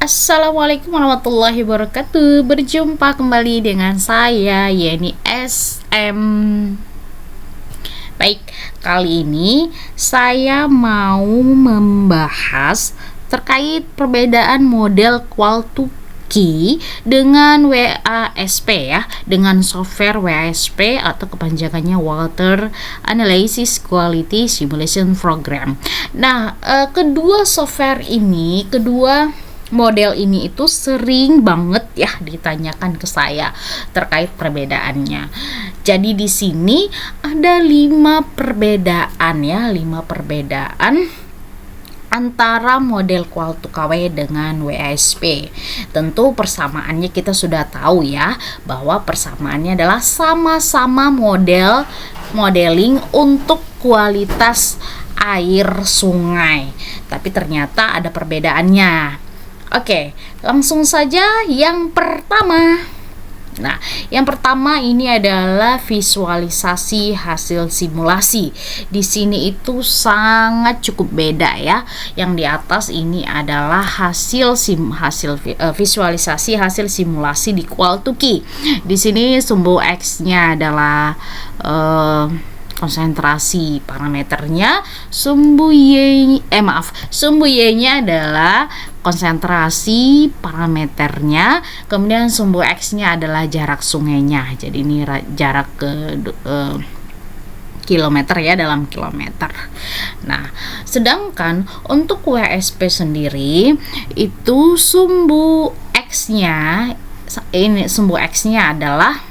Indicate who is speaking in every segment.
Speaker 1: Assalamualaikum warahmatullahi wabarakatuh. Berjumpa kembali dengan saya Yeni SM. Baik, kali ini saya mau membahas terkait perbedaan model Qual to Key dengan WASP ya, dengan software WASP atau kepanjangannya Water Analysis Quality Simulation Program. Nah, kedua model ini itu sering banget ya ditanyakan ke saya terkait perbedaannya. Jadi di sini ada 5 perbedaan antara model Qual to KW dengan WASP. Tentu persamaannya kita sudah tahu ya, bahwa persamaannya adalah sama-sama modeling untuk kualitas air sungai. Tapi ternyata ada perbedaannya. Oke, langsung saja yang pertama. Nah, yang pertama ini adalah visualisasi hasil simulasi. Di sini itu sangat cukup beda ya. Yang di atas ini adalah visualisasi hasil simulasi di Qual to Key. Di sini sumbu X-nya adalah konsentrasi parameternya, sumbu Y-nya adalah konsentrasi parameternya, kemudian sumbu X-nya adalah jarak sungainya. Jadi ini jarak ke kilometer ya, dalam kilometer. Nah, sedangkan untuk WASP sendiri itu sumbu X-nya adalah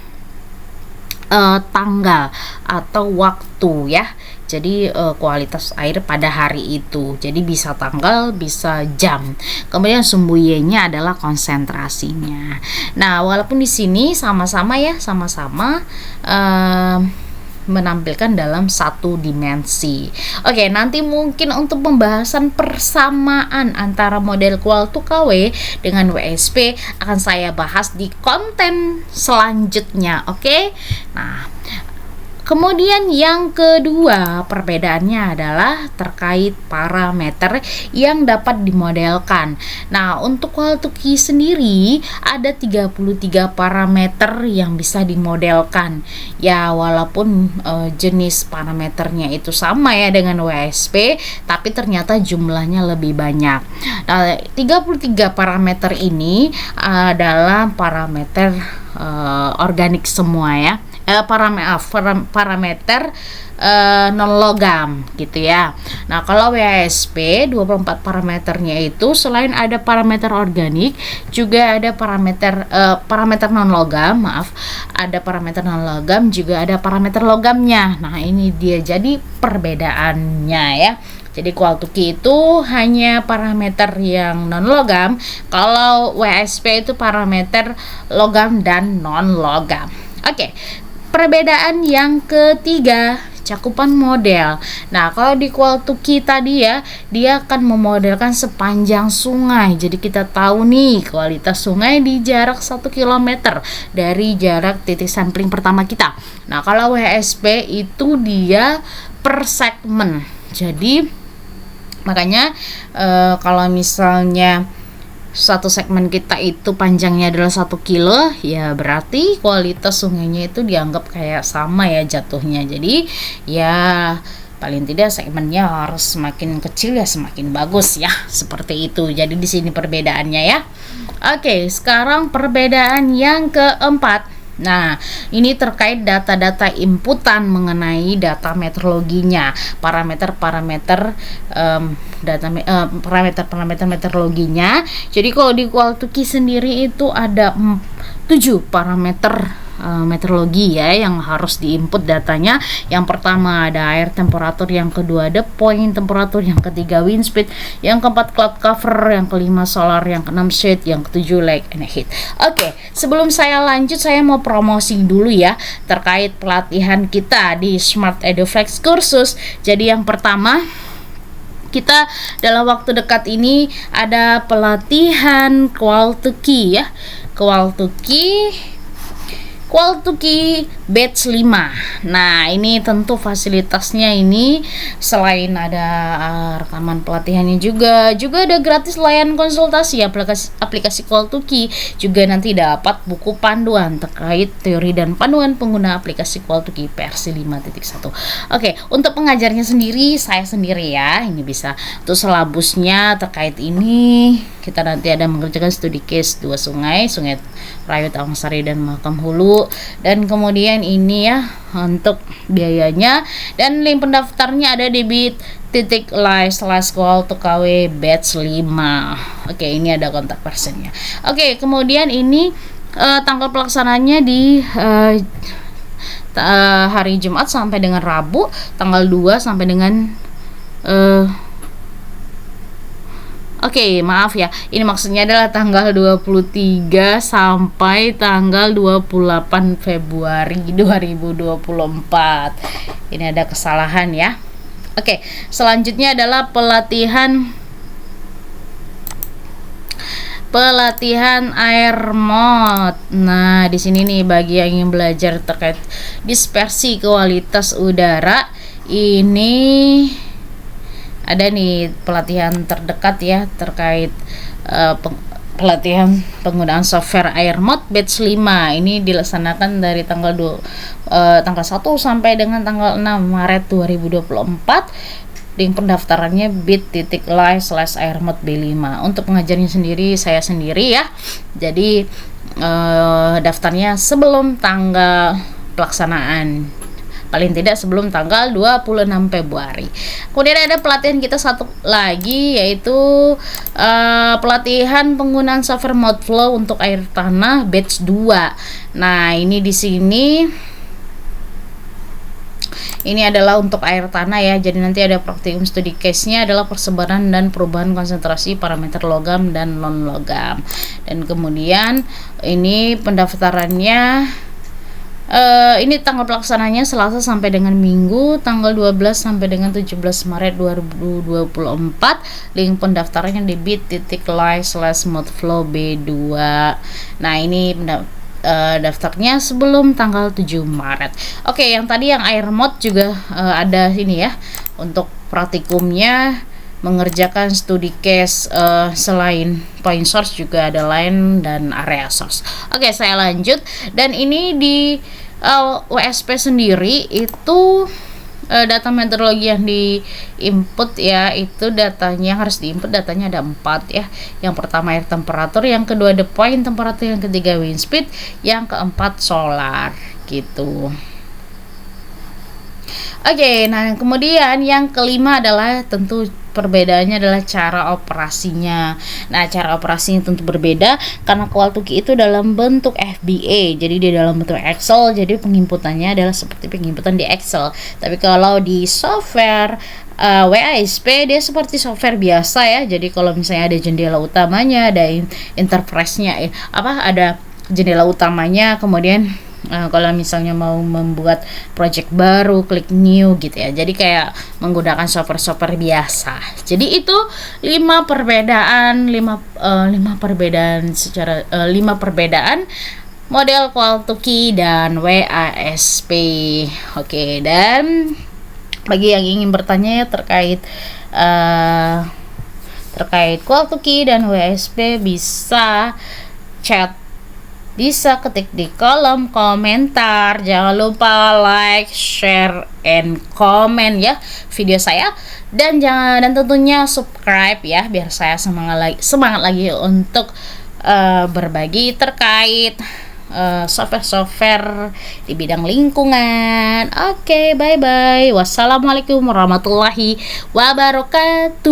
Speaker 1: tanggal atau waktu ya. Jadi kualitas air pada hari itu. Jadi bisa tanggal, bisa jam. Kemudian sumbu Y-nya adalah konsentrasinya. Nah, walaupun di sini sama-sama menampilkan dalam satu dimensi. Oke, nanti mungkin untuk pembahasan persamaan antara model Qual to KW dengan WASP akan saya bahas di konten selanjutnya. Oke. Nah, kemudian yang kedua perbedaannya adalah terkait parameter yang dapat dimodelkan. Nah, untuk Qual to Key sendiri ada 33 parameter yang bisa dimodelkan. Ya, walaupun jenis parameternya itu sama ya dengan WASP, tapi ternyata jumlahnya lebih banyak. Nah, 33 parameter ini adalah parameter organik semua ya. Parameter non logam gitu ya. Nah, kalau WASP 24 parameternya itu selain ada parameter organik juga ada parameter non logam, ada parameter non logam juga ada parameter logamnya. Nah, ini dia jadi perbedaannya ya. Jadi Qual to Key itu hanya parameter yang non logam, kalau WASP itu parameter logam dan non logam. Oke. Perbedaan yang ketiga, cakupan model. Nah, kalau di Qual to Key tadi ya, dia akan memodelkan sepanjang sungai. Jadi kita tahu nih kualitas sungai di jarak 1 km dari jarak titik sampling pertama kita. Nah, kalau WASP itu dia per segmen. Jadi makanya kalau misalnya satu segmen kita itu panjangnya adalah 1 kilo, ya berarti kualitas sungainya itu dianggap kayak sama ya jatuhnya. Jadi ya paling tidak segmennya harus semakin kecil ya semakin bagus ya, seperti itu. Jadi di sini perbedaannya ya. Oke, sekarang perbedaan yang keempat. Nah, ini terkait data-data inputan mengenai data meteorologinya, parameter meteorologinya. Jadi kalau di Qual to Key sendiri itu ada 7 parameter meteorologi ya yang harus diinput datanya. Yang pertama ada air temperatur, yang kedua ada point temperatur, yang ketiga wind speed, yang keempat cloud cover, yang kelima solar, yang keenam shade, yang ketujuh light and heat. Oke, sebelum saya lanjut saya mau promosi dulu ya terkait pelatihan kita di Smart EduFlex kursus. Jadi yang pertama, kita dalam waktu dekat ini ada pelatihan Qual to Key ya. Qual to Key Qualtuki batch 5. Nah, ini tentu fasilitasnya ini selain ada rekaman pelatihannya juga ada gratis layanan konsultasi aplikasi Qualtuki. Juga nanti dapat buku panduan terkait teori dan panduan pengguna aplikasi Qualtuki versi 5.1. Oke, untuk pengajarnya sendiri saya sendiri ya. Ini bisa untuk selabusnya terkait ini kita nanti ada mengerjakan studi case 2 sungai Rayu Tawangsari dan Makam Hulu, dan kemudian ini ya untuk biayanya dan link pendaftarnya ada di bit.ly/Qualtukawe batch 5. Oke, ini ada kontak personnya. Oke, kemudian ini tanggal pelaksananya di hari Jumat sampai dengan Rabu, tanggal 2 sampai dengan Oke, maaf ya. Ini maksudnya adalah tanggal 23 sampai tanggal 28 Februari 2024. Ini ada kesalahan ya. Oke, selanjutnya adalah pelatihan air mod. Nah, di sini nih bagi yang ingin belajar terkait dispersi kualitas udara, ini ada nih pelatihan terdekat ya terkait pelatihan penggunaan software air mod batch 5. Ini dilaksanakan dari tanggal 1 sampai dengan tanggal 6 Maret 2024. Link pendaftarannya bit.ly/airmod B5. Untuk pengajarnya sendiri saya sendiri ya. Jadi daftarnya sebelum tanggal pelaksanaan, paling tidak sebelum tanggal 26 Februari. Kemudian ada pelatihan kita satu lagi, yaitu pelatihan penggunaan software Modflow untuk air tanah batch 2. Nah, ini di sini ini adalah untuk air tanah ya. Jadi nanti ada praktikum studi case-nya adalah persebaran dan perubahan konsentrasi parameter logam dan non logam. Dan kemudian ini pendaftarannya ini tanggal pelaksananya Selasa sampai dengan Minggu tanggal 12 sampai dengan 17 Maret 2024. Link pendaftarannya di bit.ly/modflow B2. Nah, ini daftarnya sebelum tanggal 7 Maret. Oke, yang tadi yang air mod juga ada ini ya. Untuk praktikumnya mengerjakan studi case, selain point source juga ada line dan area source. Oke, saya lanjut. Dan ini di WSP sendiri itu data meteorologi yang di input ya, itu datanya harus diinput, datanya ada 4 ya. Yang pertama air temperatur, yang kedua the point temperatur, yang ketiga wind speed, yang keempat solar gitu. Oke, nah kemudian yang kelima adalah tentu perbedaannya adalah cara operasinya. Nah, cara operasinya tentu berbeda karena Qualtuki itu dalam bentuk FBA, jadi di dalam bentuk Excel, jadi penginputannya adalah seperti penginputan di Excel. Tapi kalau di software WASP dia seperti software biasa ya. Jadi kalau misalnya ada jendela utamanya, ada interface-nya ada jendela utamanya, kemudian kalau misalnya mau membuat project baru, klik new gitu ya. Jadi kayak menggunakan software biasa. Jadi itu 5 perbedaan model Qualtuki dan WASP. Oke, dan bagi yang ingin bertanya ya terkait Qualtuki dan WASP bisa chat, bisa ketik di kolom komentar. Jangan lupa like, share, and comment ya video saya, dan tentunya subscribe ya biar saya semangat lagi untuk berbagi terkait software di bidang lingkungan. Oke, bye bye. Wassalamualaikum warahmatullahi wabarakatuh.